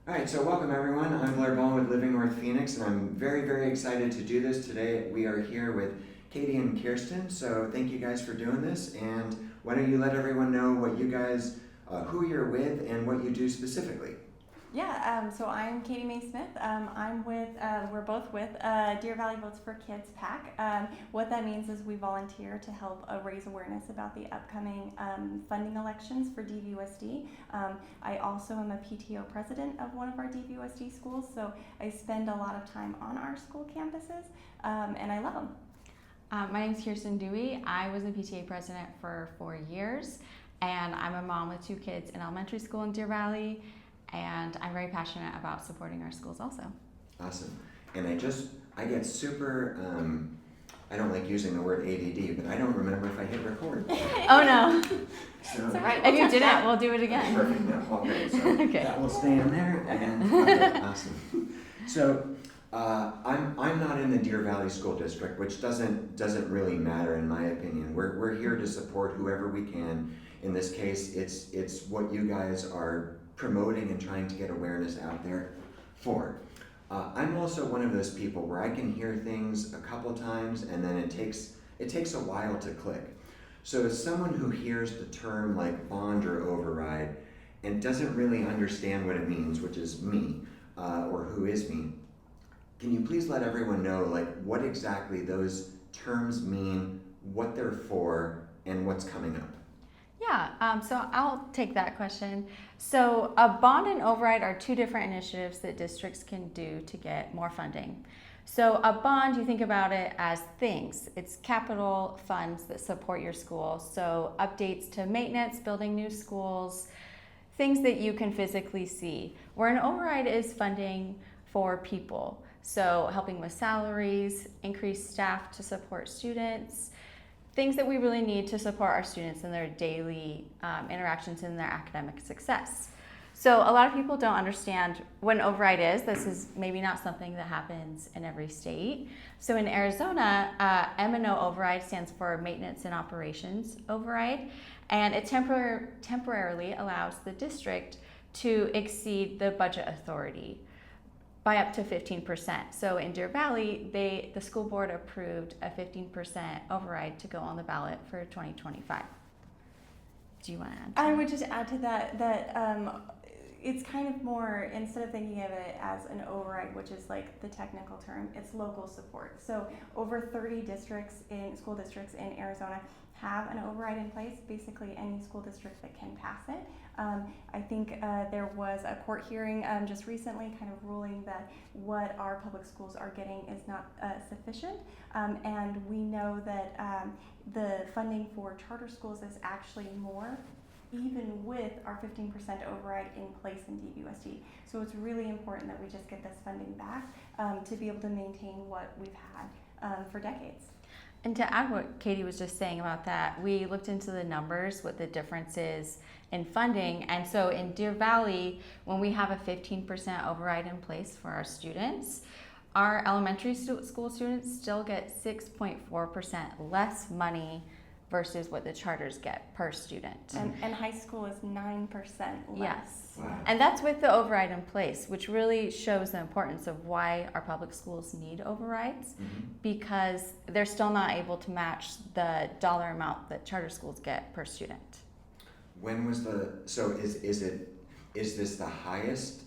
All right, so welcome everyone. I'm Blair Ball with Living North Phoenix, and I'm very, very excited to do this today. We are here with Katie and Kirsten, so thank you guys for doing this. And why don't you let everyone know what you guys, who you're with, and what you do specifically. Yeah, so I'm Katie Mae Smith. We're both with Deer Valley Votes for Kids PAC. What that means is we volunteer to help raise awareness about the upcoming funding elections for DVUSD. I also am a PTO president of one of our DVUSD schools, so I spend a lot of time on our school campuses, and I love them. My name is Kirsten Dewey. I was a PTA president for 4 years, and I'm a mom with 2 kids in elementary school in Deer Valley. And I'm very passionate about supporting our schools also. Awesome. And I get super, I don't like using the word ADD, but I don't remember if I hit record. Oh no. So, it's all right. If you didn't, we'll do it again. Perfect. Yeah, okay, so Okay. that will stay in there. And okay, awesome. So I'm not in the Deer Valley School District, which doesn't really matter in my opinion. We're here to support whoever we can. In this case, it's what you guys are promoting and trying to get awareness out there for. I'm also one of those people where I can hear things a couple times and then it takes a while to click. So as someone who hears the term like bond or override and doesn't really understand what it means, which is me, or who is me, can you please let everyone know like what exactly those terms mean, what they're for, and what's coming up? Yeah, so I'll take that question. So a bond and override are 2 different initiatives that districts can do to get more funding. So a bond, you think about it as things. It's capital funds that support your school. So updates to maintenance, building new schools, things that you can physically see. Where an override is funding for people. So helping with salaries, increased staff to support students, things that we really need to support our students in their daily interactions and their academic success. So a lot of people don't understand what an override is. This is maybe not something that happens in every state. So in Arizona, M&O override stands for Maintenance and Operations Override, and it temporarily allows the district to exceed the budget authority by up to 15%. So in Deer Valley, the school board approved a 15% override to go on the ballot for 2025. Do you want to add? I would just add to that it's kind of more, instead of thinking of it as an override, which is like the technical term, it's local support. So over 30 school districts in Arizona have an override in place, basically any school district that can pass it. I think there was a court hearing just recently kind of ruling that what our public schools are getting is not sufficient. And we know that the funding for charter schools is actually more, even with our 15% override in place in DVUSD. So it's really important that we just get this funding back to be able to maintain what we've had for decades. And to add what Katie was just saying about that, we looked into the numbers, what the difference is in funding. And so in Deer Valley, when we have a 15% override in place for our students, our elementary school students still get 6.4% less money versus what the charters get per student. And high school is 9% less. Yes. Wow. And that's with the override in place, which really shows the importance of why our public schools need overrides, because they're still not able to match the dollar amount that charter schools get per student. When was so is this the highest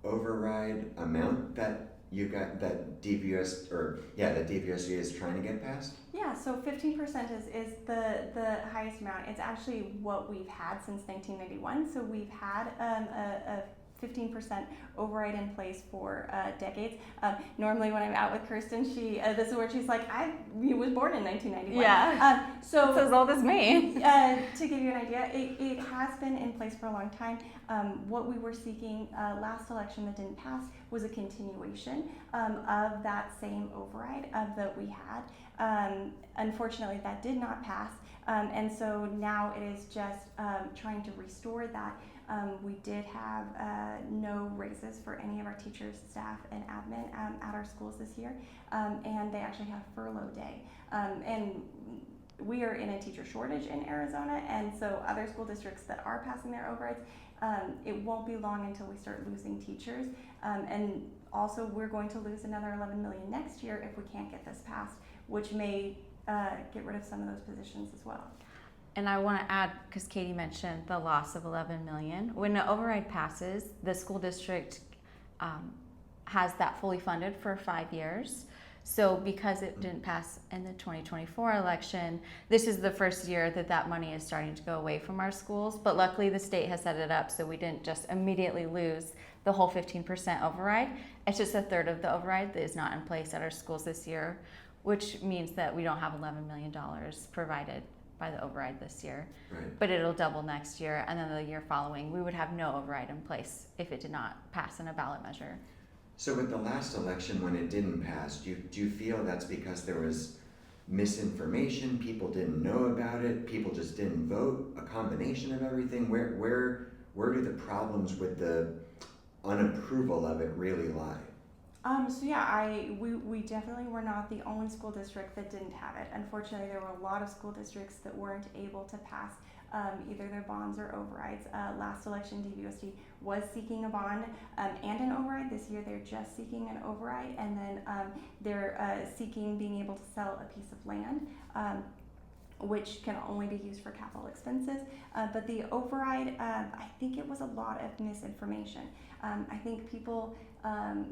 override amount that you got that that DVUSD is trying to get passed? Yeah, so 15% is the highest amount. It's actually what we've had since 1991. So we've had a 15% override in place for decades. Normally when I'm out with Kirsten, this is where she's like, I was born in 1991. Yeah, so it's as old as me. To give you an idea, it has been in place for a long time. What we were seeking last election that didn't pass was a continuation of that same override that we had. Unfortunately, that did not pass. And so now it is just trying to restore that. We did have no raises for any of our teachers, staff, and admin at our schools this year, and they actually had furlough day. And we are in a teacher shortage in Arizona, and so other school districts that are passing their overrides, it won't be long until we start losing teachers. And also, we're going to lose another 11 million next year if we can't get this passed, which may get rid of some of those positions as well. And I want to add, because Katie mentioned the loss of 11 million. When the override passes, the school district has that fully funded for 5 years. So because it didn't pass in the 2024 election, this is the first year that that money is starting to go away from our schools. But luckily the state has set it up so we didn't just immediately lose the whole 15% override. It's just a third of the override that is not in place at our schools this year, which means that we don't have $11 million provided by the override this year. Right. But it'll double next year, and then the year following we would have no override in place if it did not pass in a ballot measure. So with the last election, when it didn't pass, do you feel that's because there was misinformation, people didn't know about it, people just didn't vote, a combination of everything? Where do the problems with the unapproval of it really lie? So yeah, we definitely were not the only school district that didn't have it. Unfortunately, there were a lot of school districts that weren't able to pass either their bonds or overrides. Last election, DVUSD was seeking a bond and an override. This year, they're just seeking an override, and then they're seeking being able to sell a piece of land, which can only be used for capital expenses. But the override, I think it was a lot of misinformation. I think people,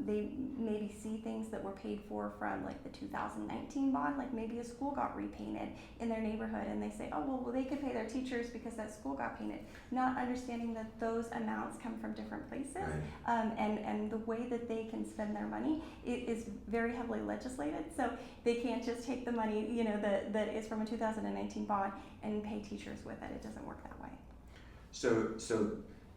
they maybe see things that were paid for from like the 2019 bond, like maybe a school got repainted in their neighborhood, and they say, oh, well, they could pay their teachers because that school got painted, not understanding that those amounts come from different places. Right. And the way that they can spend their money is very heavily legislated, so they can't just take the money, you know, that is from a 2019 bond and pay teachers with it. It doesn't work that way. So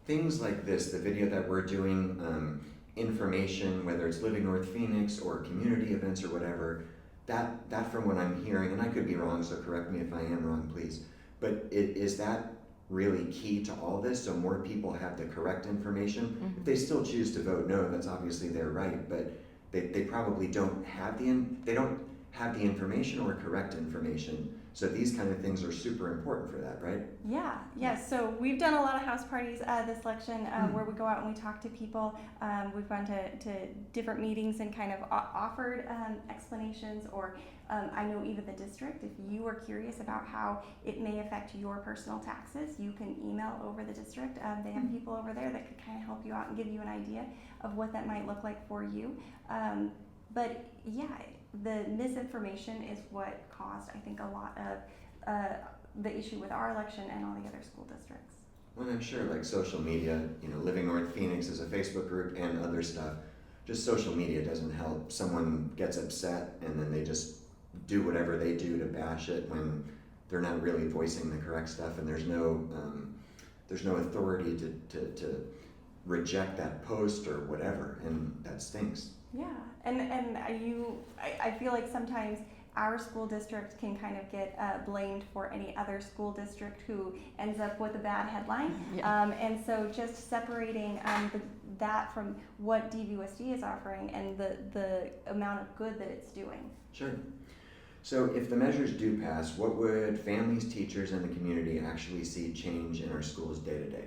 things like this, the video that we're doing, information, whether it's Living North Phoenix or community events or whatever, that from what I'm hearing, and I could be wrong, so correct me if I am wrong, please, but is that really key to all this, so more people have the correct information? Mm-hmm. If they still choose to vote no, that's obviously their right, but they probably don't have the information or correct information. So these kind of things are super important for that, right? Yeah. So we've done a lot of house parties this election where we go out and we talk to people. We've gone to different meetings and kind of offered explanations, or I know even the district, if you are curious about how it may affect your personal taxes, you can email over the district. They have people over there that could kind of help you out and give you an idea of what that might look like for you. But yeah, the misinformation is what caused, I think, a lot of the issue with our election and all the other school districts. Well, I'm sure like social media, Living North Phoenix is a Facebook group and other stuff. Just social media doesn't help. Someone gets upset and then they just do whatever they do to bash it when they're not really voicing the correct stuff, and there's no authority to reject that post or whatever, and that stinks. Yeah, and I feel like sometimes our school district can kind of get blamed for any other school district who ends up with a bad headline. Yeah. And so just separating that from what DVUSD is offering and the amount of good that it's doing. Sure. So if the measures do pass, what would families, teachers, and the community actually see change in our schools day to day?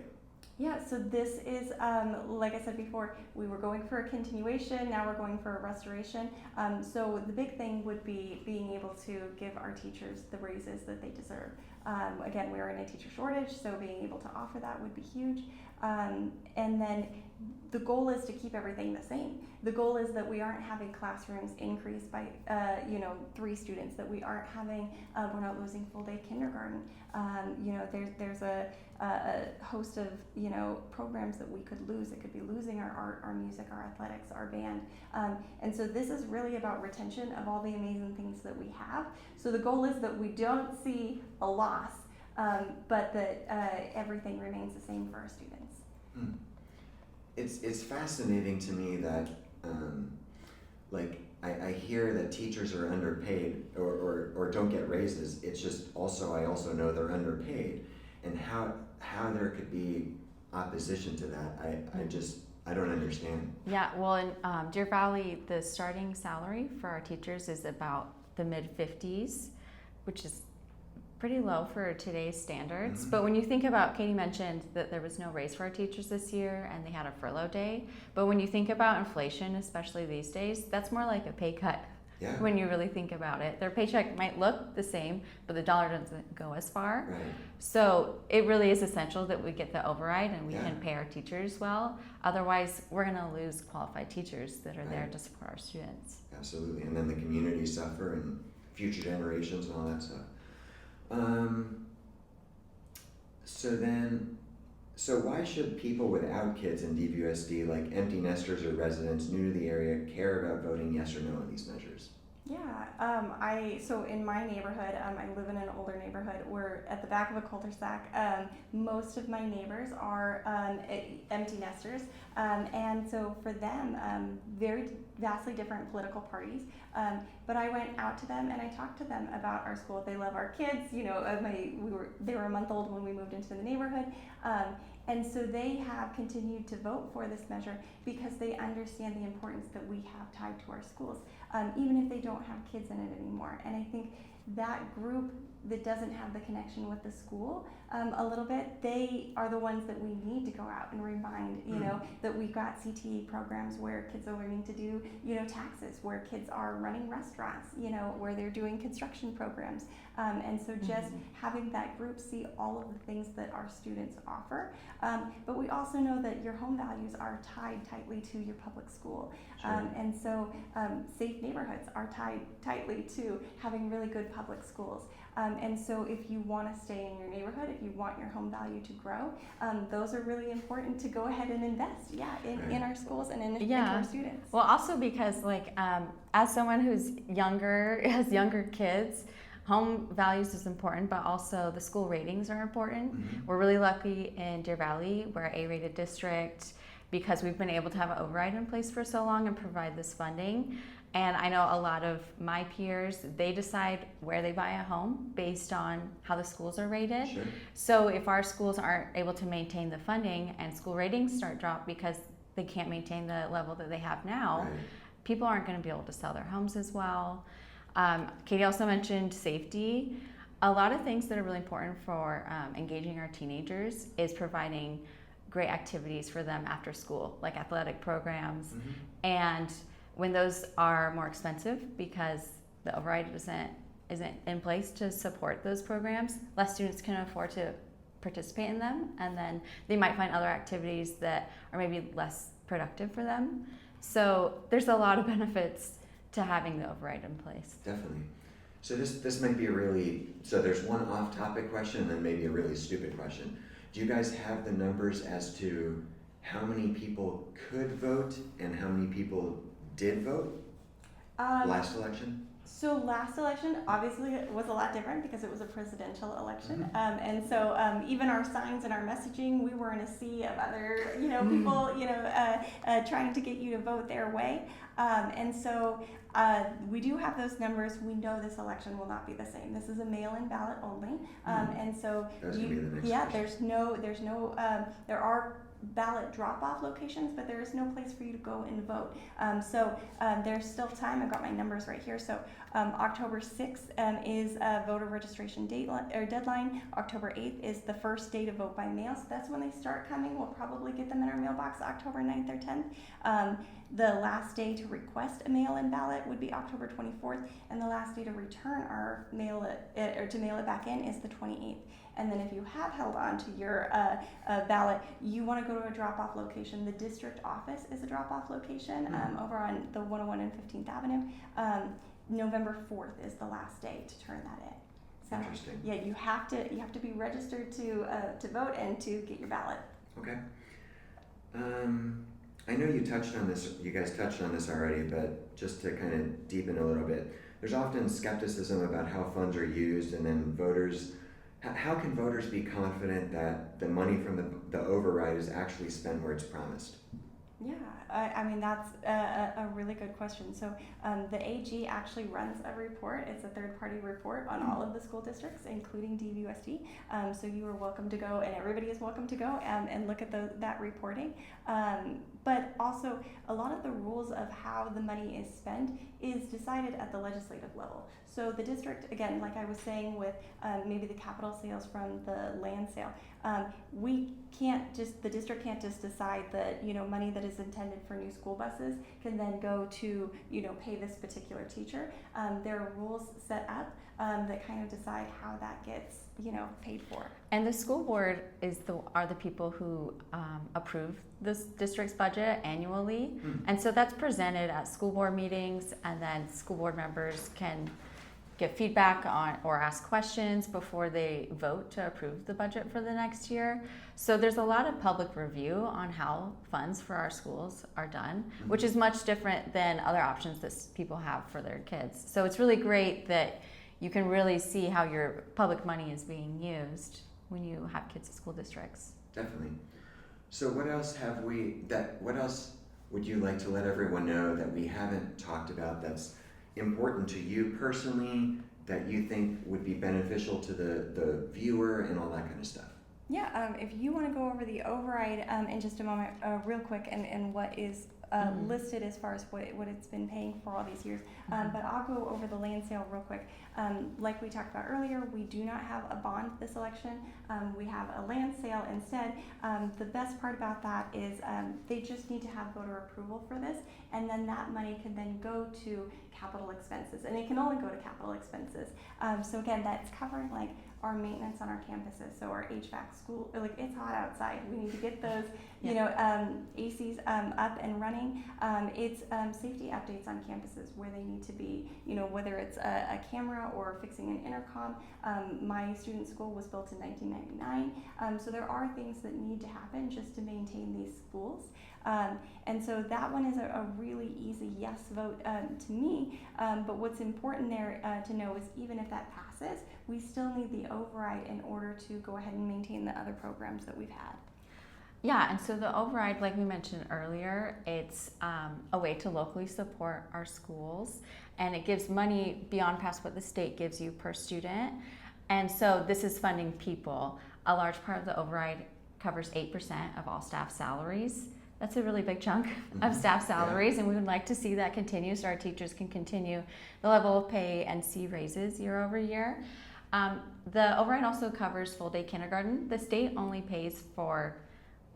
Yeah, so this is, like I said before, we were going for a continuation, now we're going for a restoration. So the big thing would be being able to give our teachers the raises that they deserve. Again, we're in a teacher shortage, so being able to offer that would be huge. And then the goal is to keep everything the same. The goal is that we aren't having classrooms increase by 3 students, that we aren't having, we're not losing full day kindergarten. There's a host of programs that we could lose. It could be losing our art, our music, our athletics, our band. And so this is really about retention of all the amazing things that we have. So the goal is that we don't see a loss, but that everything remains the same for our students. It's fascinating to me that I hear that teachers are underpaid or don't get raises. It's just I also know they're underpaid, and how there could be opposition to that. I don't understand. Yeah, well, in Deer Valley, the starting salary for our teachers is about the mid-50s, which is pretty low for today's standards. Mm-hmm. But when you think about, Katie mentioned that there was no raise for our teachers this year and they had a furlough day. But when you think about inflation, especially these days, that's more like a pay cut. Yeah. When you really think about it, their paycheck might look the same, but the dollar doesn't go as far. Right. So it really is essential that we get the override and we Yeah. can pay our teachers well. Otherwise, we're going to lose qualified teachers that are there Right. to support our students. Absolutely. And then the community suffer and future generations and all that stuff. So why should people without kids in DVUSD, like empty nesters or residents new to the area, care about voting yes or no on these measures? Yeah, so in my neighborhood, I live in an older neighborhood. We're at the back of a cul-de-sac. Most of my neighbors are empty nesters, and so for them, very vastly different political parties. But I went out to them and I talked to them about our school. They love our kids. You know, they were a month old when we moved into the neighborhood. And so they have continued to vote for this measure because they understand the importance that we have tied to our schools, even if they don't have kids in it anymore. And I think that group that doesn't have the connection with the school a little bit, they are the ones that we need to go out and remind, you know, that we've got CTE programs where kids are learning to do, you know, taxes, where kids are running restaurants, you know, where they're doing construction programs. And so just having that group see all of the things that our students offer. But we also know that your home values are tied tightly to your public school. Sure. And so safe neighborhoods are tied tightly to having really good public schools. And so if you want to stay in your neighborhood, if you want your home value to grow, those are really important to go ahead and invest, in our schools and into our students. Well, also because as someone who's younger, has younger kids, home values is important, but also the school ratings are important. Mm-hmm. We're really lucky in Deer Valley. We're an A-rated district because we've been able to have an override in place for so long and provide this funding. And I know a lot of my peers, they decide where they buy a home based on how the schools are rated. Sure. So if our schools aren't able to maintain the funding and school ratings start drop because they can't maintain the level that they have now, Right. people aren't going to be able to sell their homes as well. Katie also mentioned safety. A lot of things that are really important for engaging our teenagers is providing great activities for them after school, like athletic programs. Mm-hmm. And when those are more expensive because the override isn't in place to support those programs, less students can afford to participate in them, and then they might find other activities that are maybe less productive for them. So there's a lot of benefits to having the override in place. Definitely. So this might be so there's one off-topic question and then maybe a really stupid question. Do you guys have the numbers as to how many people could vote and how many people did vote last election? So last election obviously was a lot different because it was a presidential election, and so even our signs and our messaging, we were in a sea of other people trying to get you to vote their way, and so we do have those numbers. We know this election will not be the same. This is a mail-in ballot only, and so That's gonna be the next question. there are ballot drop-off locations, but there is no place for you to go and vote. So there's still time. I've got my numbers right here. So October 6th is voter registration deadline. October 8th is the first day to vote by mail. So that's when they start coming. We'll probably get them in our mailbox October 9th or 10th. The last day to request a mail-in ballot would be October 24th, and the last day to return our mail it back in is the 28th. And then if you have held on to your ballot, you want to go to a drop-off location. The district office is a drop-off location over on the 101 and 15th Avenue. November 4th is the last day to turn that in. So, Interesting. yeah, you have to be registered to vote and to get your ballot. Okay. I know you guys touched on this already, but just to kind of deepen a little bit, there's often skepticism about how funds are used, and then how can voters be confident that the money from the override is actually spent where it's promised? Yeah, I mean, that's a really good question. So the AG actually runs a report. It's a third-party report on all of the school districts, including DVUSD. So you are welcome to go, and everybody is welcome to go and look at that reporting. but also a lot of the rules of how the money is spent is decided at the legislative level. So the district, again, like I was saying with maybe the capital sales from the land sale, the district can't just decide that, money that is intended for new school buses can then go to, pay this particular teacher. There are rules set up that kind of decide how that gets, paid for. And the school board are the people who approve this district's budget annually. And so that's presented at school board meetings, and then school board members can give feedback on or ask questions before they vote to approve the budget for the next year. So there's a lot of public review on how funds for our schools are done, which is much different than other options that people have for their kids. So it's really great that you can really see how your public money is being used when you have kids at school districts. Definitely. So what else would you like to let everyone know that we haven't talked about that's important to you personally, that you think would be beneficial to the viewer and all that kind of stuff? Yeah, if you want to go over the override in just a moment, real quick, and what is listed as far as what it's been paying for all these years. But I'll go over the land sale real quick. Like we talked about earlier, we do not have a bond this election. We have a land sale instead. The best part about that is they just need to have voter approval for this, and then that money can then go to capital expenses, and it can only go to capital expenses. So again, that's covering like our maintenance on our campuses, so our HVAC school, like it's hot outside. We need to get those, ACs up and running. It's safety updates on campuses where they need to be, whether it's a camera or fixing an intercom. My student school was built in 1999, so there are things that need to happen just to maintain these schools. And so that one is a really easy yes vote to me. But what's important there to know is even if that passes, we still need the override in order to go ahead and maintain the other programs that we've had. Yeah, and so the override, like we mentioned earlier, it's a way to locally support our schools, and it gives money beyond past what the state gives you per student. And so this is funding people. A large part of the override covers 8% of all staff salaries. That's a really big chunk of staff salaries, and we would like to see that continue so our teachers can continue the level of pay and see raises year over year. The override also covers full-day kindergarten. The state only pays for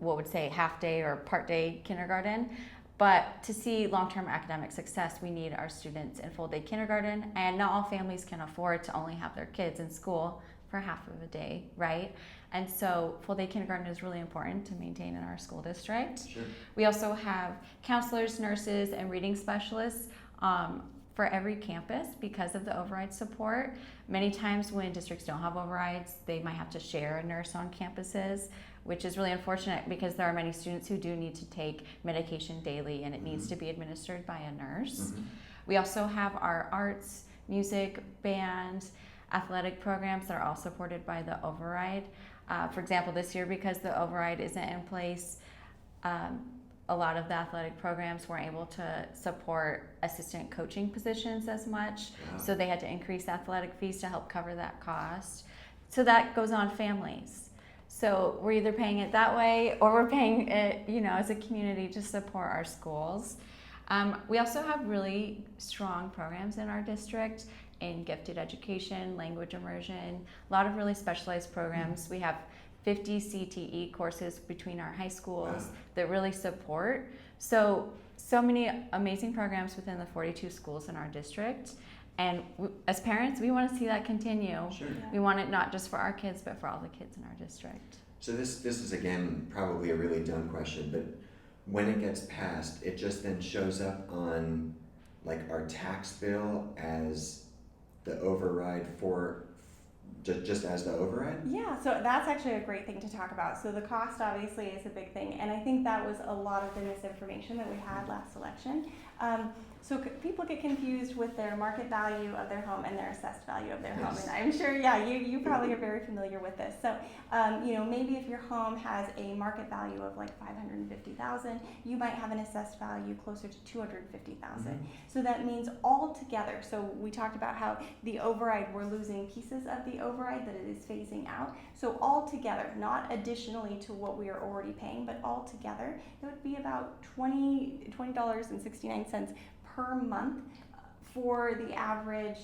what would say half-day or part-day kindergarten, but to see long-term academic success, we need our students in full-day kindergarten, and not all families can afford to only have their kids in school for half of a day, right? And so full-day kindergarten is really important to maintain in our school district. Sure. We also have counselors, nurses, and reading specialists for every campus because of the override support. Many times when districts don't have overrides, they might have to share a nurse on campuses, which is really unfortunate because there are many students who do need to take medication daily, and it needs to be administered by a nurse. We also have our arts, music, band, athletic programs that are all supported by the override. For example, this year, because the override isn't in place, a lot of the athletic programs weren't able to support assistant coaching positions as much. Wow. So they had to increase athletic fees to help cover that cost. So that goes on families. So we're either paying it that way or we're paying it, as a community to support our schools. We also have really strong programs in our district in gifted education, language immersion, a lot of really specialized programs. We have 50 CTE courses between our high schools that really support. So many amazing programs within the 42 schools in our district. And as parents, we want to see that continue. Sure. Yeah. We want it not just for our kids, but for all the kids in our district. So this is again probably a really dumb question, but when it gets passed, it just then shows up on like our tax bill as the override for just as the override? Yeah, so that's actually a great thing to talk about. So the cost obviously is a big thing, and I think that was a lot of the misinformation that we had last election. So people get confused with their market value of their home and their assessed value of their home. And I'm sure, you probably are very familiar with this. So, maybe if your home has a market value of like $550,000, you might have an assessed value closer to $250,000. So that means all together. So we talked about how the override, we're losing pieces of the the override that it is phasing out. So all together, not additionally to what we are already paying, but all together, it would be about $20.69 per month for the average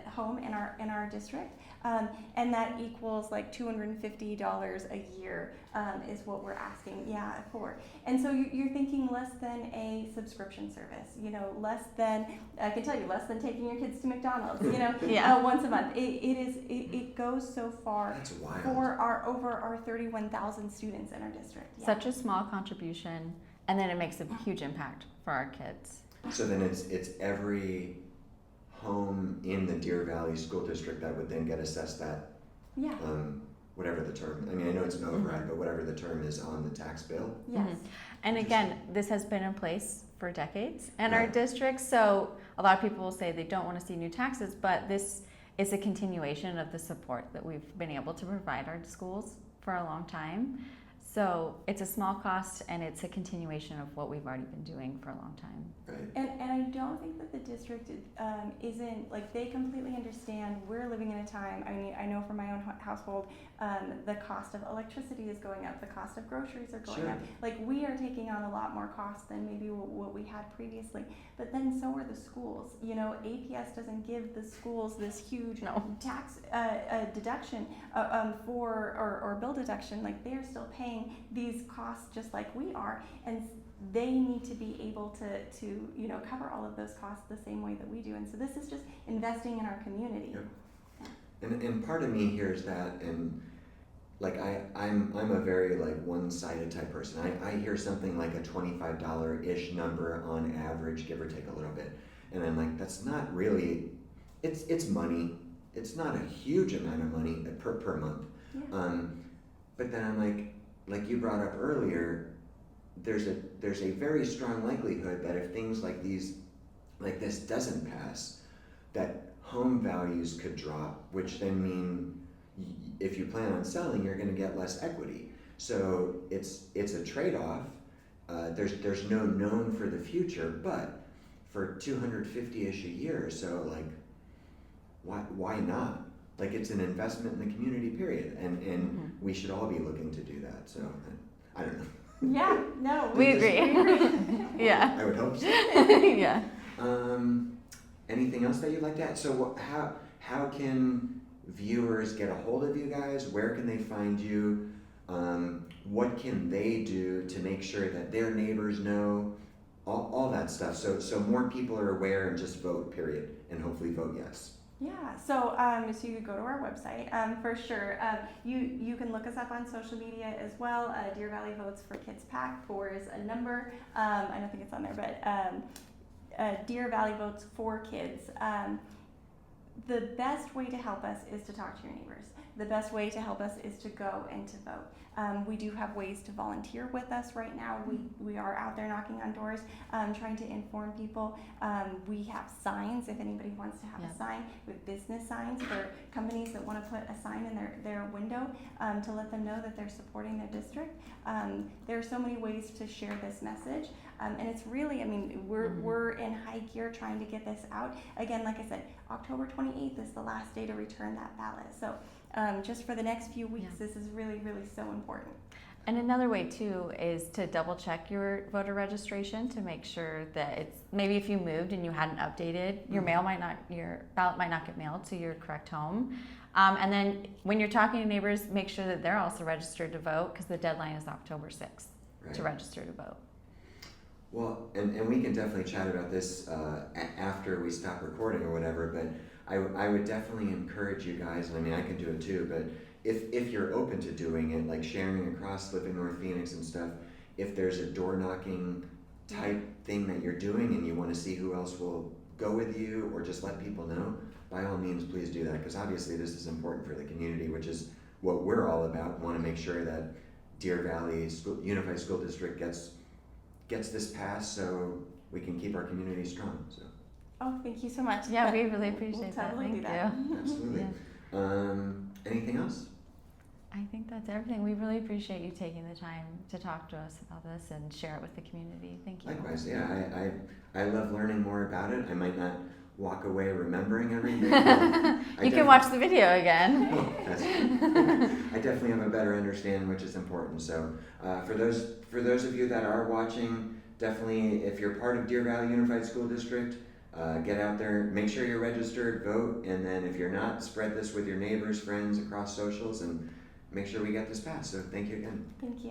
home in our district, and that equals like $250 a year is what we're asking, for. And so you're thinking less than a subscription service, less than, I can tell you, less than taking your kids to McDonald's, once a month. It goes so far. That's wild. For over our 31,000 students in our district. Yeah. Such a small contribution, and then it makes a huge impact for our kids. So then it's every home in the Deer Valley School District that would then get assessed that, Yeah. whatever the term, I mean, I know it's an override, but whatever the term is on the tax bill. Yes. And again, this has been in place for decades in our Right. district, so a lot of people will say they don't want to see new taxes, but this is a continuation of the support that we've been able to provide our schools for a long time. So it's a small cost, and it's a continuation of what we've already been doing for a long time. Right. And I don't think that the district isn't, like, they completely understand we're living in a time, I mean, I know from my own household, the cost of electricity is going up, the cost of groceries are going Sure. up. Like, we are taking on a lot more costs than maybe what we had previously. But then so are the schools. APS doesn't give the schools this huge tax deduction or bill deduction. Like, they're still paying these costs just like we are, and they need to be able to cover all of those costs the same way that we do. And so this is just investing in our community. Yep. And part of me hears that, and like I'm a very like one-sided type person. I hear something like a $25-ish number on average, give or take a little bit, and I'm like, that's not really, it's money. It's not a huge amount of money per month. Yeah. But then I'm like you brought up earlier, there's a very strong likelihood that if things like this doesn't pass, that home values could drop, which then mean if you plan on selling, you're going to get less equity. So it's a trade-off. There's no known for the future, but for $250-ish a year, so like why not? Like, it's an investment in the community, period, and we should all be looking to do that. So I don't know. Yeah, no, We agree. Yeah. I would hope so. Yeah. Anything else that you'd like to add? So how can viewers get a hold of you guys? Where can they find you? What can they do to make sure that their neighbors know? All that stuff. So more people are aware, and just vote, period, and hopefully vote yes. Yeah, so you could go to our website for sure. You can look us up on social media as well. Deer Valley Votes for Kids PAC, 4 is a number. I don't think it's on there, but Deer Valley Votes for Kids. The best way to help us is to talk to your neighbors. The best way to help us is to go and to vote. We do have ways to volunteer with us right now. We are out there knocking on doors, trying to inform people. We have signs if anybody wants to have a sign. We have business signs for companies that want to put a sign in their window to let them know that they're supporting their district. There are so many ways to share this message. And it's really, I mean, we're in high gear trying to get this out. Again, like I said, October 28th is the last day to return that ballot. So just for the next few weeks, this is really, really so important. And another way too is to double check your voter registration to make sure that it's, maybe if you moved and you hadn't updated, your ballot might not get mailed to your correct home. And then when you're talking to neighbors, make sure that they're also registered to vote, because the deadline is October 6th to register to vote. Well, and we can definitely chat about this after we stop recording or whatever, but I would definitely encourage you guys, and I mean, I can do it too, but if you're open to doing it, like sharing across Live in North Phoenix and stuff, if there's a door knocking type thing that you're doing and you want to see who else will go with you, or just let people know, by all means, please do that, because obviously this is important for the community, which is what we're all about. We want to make sure that Deer Valley Unified School District gets this passed so we can keep our community strong. So. Oh, thank you so much. Yeah, we really appreciate we'll totally that. do Thank that. you. Absolutely. Yeah. Anything else? I think that's everything. We really appreciate you taking the time to talk to us about this and share it with the community. Thank you. Likewise, yeah, I love learning more about it. I might not walk away remembering everything. You can watch the video again. Oh, I definitely have a better understanding, which is important. So for those of you that are watching, definitely, if you're part of Deer Valley Unified School District, get out there, make sure you're registered, vote, and then if you're not, spread this with your neighbors, friends, across socials, and make sure we get this passed. So thank you again. Thank you.